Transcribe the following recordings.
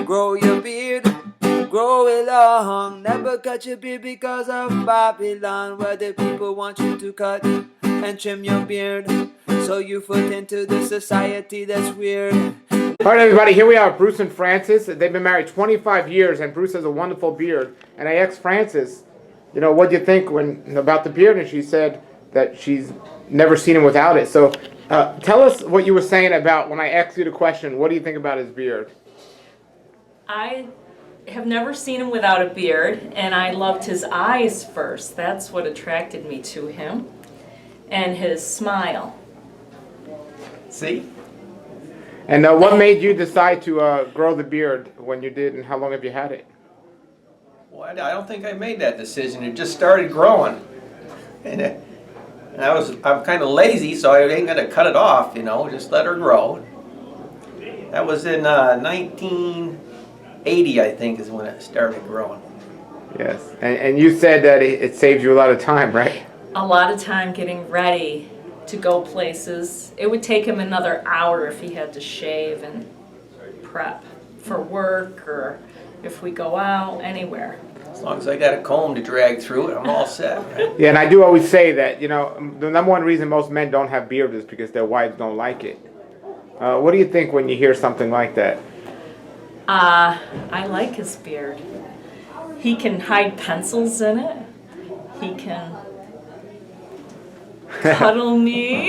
Grow your beard, grow it long. Never cut your beard because of Babylon, where the people want you to cut and trim your beard, so you fit into the society that's weird. All right, everybody, here we are, Bruce and Frances. They've been married 25 years, and Bruce has a wonderful beard. And I asked Frances, you know, what do you think about the beard? And she said that she's never seen him without it. So tell us what you were saying about when I asked you the question, what do you think about his beard? I have never seen him without a beard, and I loved his eyes first. That's what attracted me to him, and his smile. See? And what made you decide to grow the beard when you did, and how long have you had it? Well, I don't think I made that decision. It just started growing. And I'm kind of lazy, so I ain't going to cut it off, you know, just let her grow. That was in 1980, I think, is when it started growing. Yes. And you said that it saves you a lot of time, right? A lot of time getting ready to go places. It would take him another hour if he had to shave and prep for work, or if we go out anywhere. As long as I got a comb to drag through it, I'm all set, right? Yeah, and I do always say that, you know, the number one reason most men don't have beards is because their wives don't like it. What do you think when you hear something like that? I like his beard. He can hide pencils in it. He can cuddle me.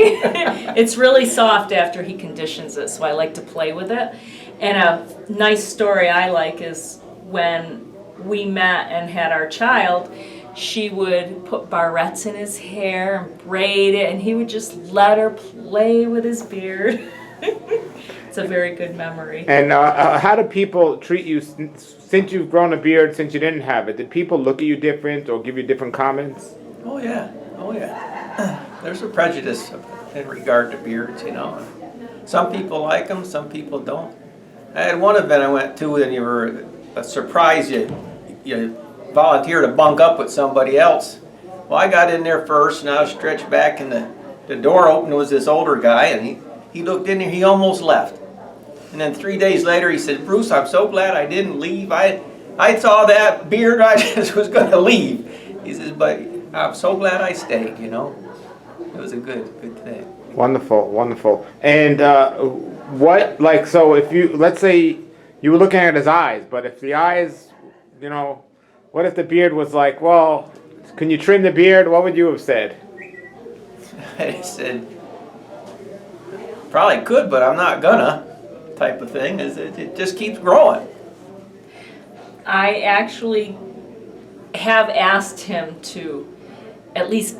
It's really soft after he conditions it, so I like to play with it. And a nice story I like is when we met and had our child, she would put barrettes in his hair and braid it, and he would just let her play with his beard. It's a very good memory. And how do people treat you since you've grown a beard, since you didn't have it? Did people look at you different or give you different comments? Oh, yeah. Oh, yeah. There's a prejudice in regard to beards, you know. Some people like them, some people don't. I had one event I went to, and you were a surprise. You volunteered to bunk up with somebody else. Well, I got in there first, and I was stretched back, and the door opened. It was this older guy, and he looked in there. He almost left. And then 3 days later, he said, "Bruce, I'm so glad I didn't leave. I saw that beard, I just was going to leave." He says, "But I'm so glad I stayed, you know." It was a good thing. Wonderful, wonderful. And so if let's say you were looking at his eyes, but if the eyes, you know, what if the beard was like, well, can you trim the beard? What would you have said? I said, "Probably could, but I'm not gonna," type of thing. It just keeps growing. I actually have asked him to at least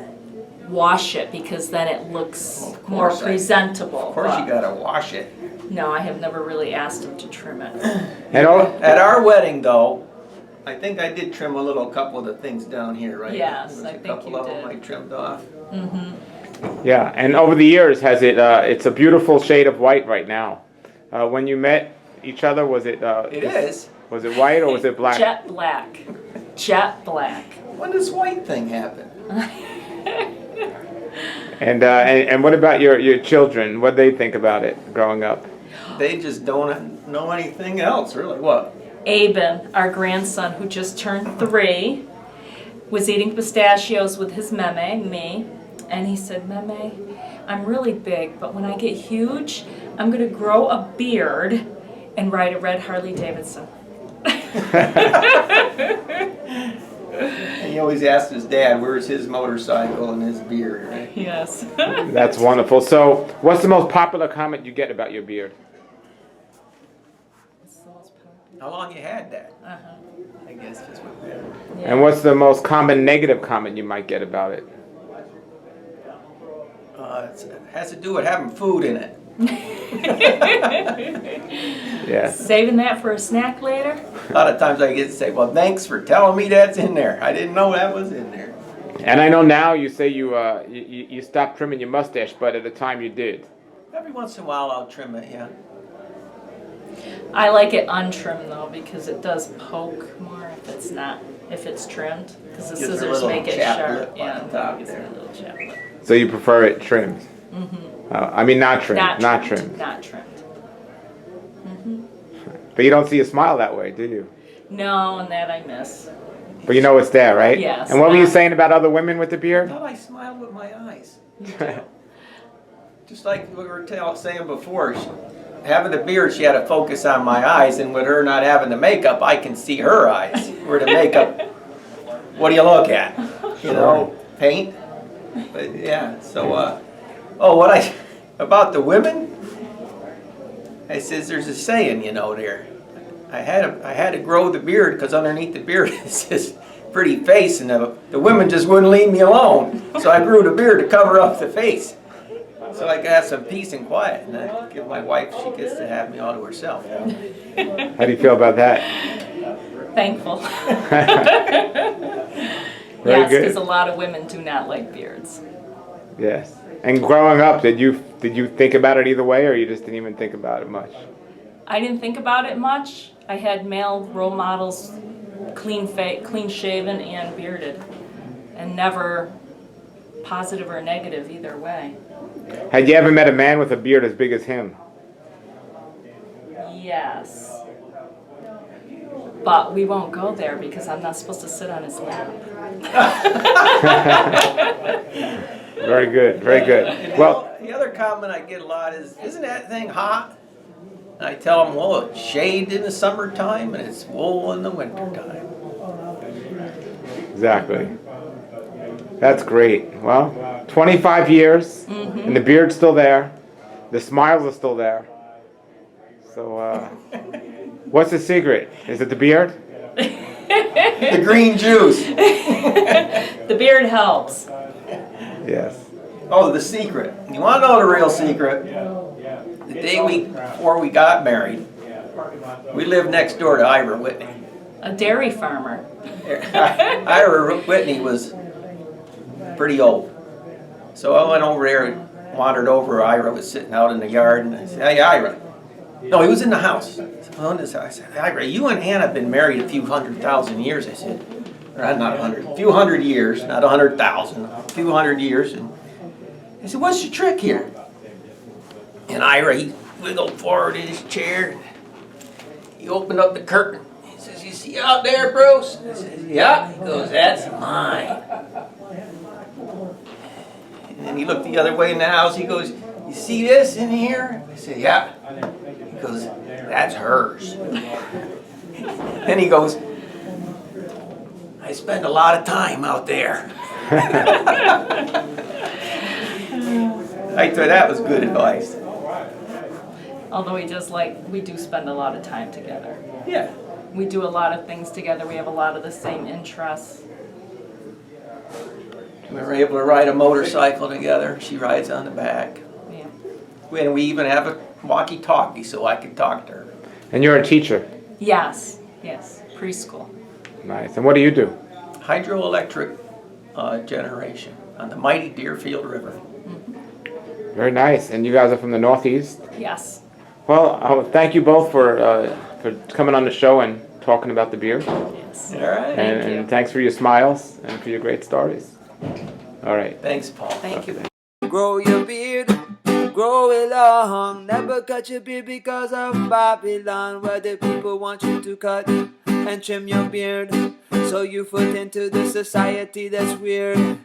wash it, because then it looks more presentable. Of course, you gotta wash it. No, I have never really asked him to trim it. And At our wedding, though, I think I did trim a couple of the things down here, right? Yes, There was I a think couple you of did. them I trimmed off. yeah, and over the years, has it? It's a beautiful shade of white right now. When you met each other, was it? It is. Was it white or was it black? Jet black. Jet black. When does white thing happen? And what about your children? What do they think about it growing up? They just don't know anything else, really. What? Aben, our grandson, who just turned 3, was eating pistachios with his meme, me, and he said, "Meme, I'm really big, but when I get huge, I'm going to grow a beard and ride a red Harley Davidson." And he always asked his dad, "Where's his motorcycle and his beard?" Right? Yes. That's wonderful. So, what's the most popular comment you get about your beard? How long you had that? I guess that's what matters. Yeah. And what's the most common negative comment you might get about it? It has to do with having food in it. Yes. Saving that for a snack later? A lot of times I get to say, "Well, thanks for telling me that's in there. I didn't know that was in there." And I know now you say you stopped trimming your mustache, but at the time you did. Every once in a while I'll trim it, yeah. I like it untrimmed though, because it does poke more if it's trimmed, because the Gives it a scissors little make it chap sharp. lip on the top gives it there. a little chap lip. So you prefer it trimmed? I mean not trimmed. Not Not trimmed. trimmed. Not trimmed. But you don't see a smile that way, do you? No, and that I miss. But you know it's there, right? Yes. And what were you saying about other women with the I beard? thought I smiled with my eyes. Just like we were saying before, having the beard, she had to focus on my eyes, and with her not having the makeup, I can see her eyes. Where the makeup, what do you look at? You know, paint? But yeah, so, about the women? I says, there's a saying, you know, there. I had to grow the beard because underneath the beard is this pretty face, and the women just wouldn't leave me alone. So I grew the beard to cover up the face, so I could have some peace and quiet. And I give my wife, she gets to have me all to herself. How do you feel about that? Thankful. Very Yes, good. because a lot of women do not like beards. Yes. And growing up, did you think about it either way, or you just didn't even think about it much? I didn't think about it much. I had male role models, clean shaven and bearded, and never positive or negative either way. Had you ever met a man with a beard as big as him? Yes. But we won't go there because I'm not supposed to sit on his lap. Very good, very good. Well, The other comment I get a lot is, isn't that thing hot? And I tell them, well, it's shade in the summertime and it's wool in the wintertime. exactly. That's great. Well, 25 years, and the beard's still there. The smiles are still there. So, what's the secret? Is it the beard? The green juice. The beard helps. Yes. Oh, the secret. You want to know the real secret? The day before we got married, we lived next door to Ira Whitney. A dairy farmer. Ira Whitney was pretty old. So I went over there and wandered over. Ira was sitting out in the yard, and I said, hey, Ira. No, he was in the house. I said, Ira, you and Ann have been married a few 100,000 years. I said, or not 100, a few 100 years, not 100,000, a few 100 years. And I said, what's the trick here? And Ira, he wiggled forward in his chair. He opened up the curtain. He says, you see out there, Bruce? I says, yeah. He goes, that's mine. And then he looked the other way in the house. He goes, you see this in here? I said, yeah. He goes, that's hers. Then he goes, I spend a lot of time out there. I thought that was good advice. Although we do spend a lot of time together. Yeah. We do a lot of things together. We have a lot of the same interests. We were able to ride a motorcycle together. She rides on the back. Yeah. And we even have a walkie-talkie so I can talk to her. And you're a teacher. Yes, preschool. Nice. And what do you do? Hydroelectric generation on the mighty Deerfield River. Very nice. And you guys are from the Northeast? Yes. Well, thank you both for coming on the show and talking about the beard. Yes. All right. Thank you. And thanks for your smiles and for your great stories. All right. Thanks, Paul. Thank you. Grow your beard, grow it long. Never cut your beard because of Babylon, where the people want you to cut and trim your beard. So you fit into the society that's weird.